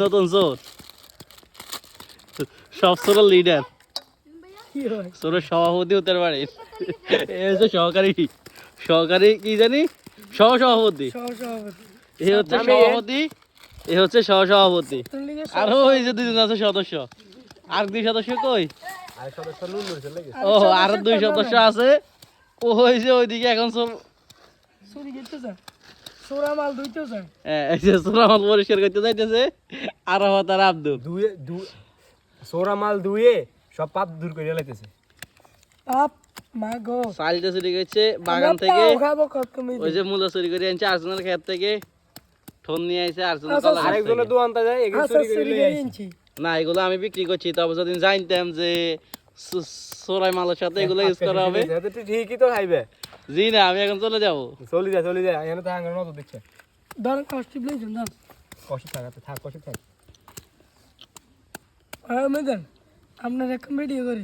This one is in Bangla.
নতুন চোর সব চোরের লিডার চোরের সভাপতি হতে পারে সহকারী কি জানি সহসভাপতি এ হচ্ছে সভাপতি এ হচ্ছে সহসভাপতি আরো ওই যে দুজন আছে সদস্য আর দুই সদস্য কই ও আর দুই সদস্য আছে ওই যে ওইদিকে এখন চোরামাল পরিষ্কার করতে যাইতেছে আর তার আব্দুল চোরামাল ধুয়ে সব পাপ দূর করে লাইতেছে চালটা চুরি করছে বাগান থেকে ওই যে মূলা চুরি করে আনছে আর্জুনের ক্ষেত থেকে ঠোন নিয়ে আইছে আরেকজনের দোকানটা যায় এগুলো চুরি করে লই আইছি না এগুলো আমি বিক্রি করছি তবে যদি জানতাম যে চোরাই মালের সাথে এগুলো ইউজ করা হবে ঠিকই তো খাইবে জি না আমি এখন চলে যাবো চলে যা এখানে তো আঙ্গার মতো দেখছে কষ্ট থাক আপনার এখন ভিডিও করি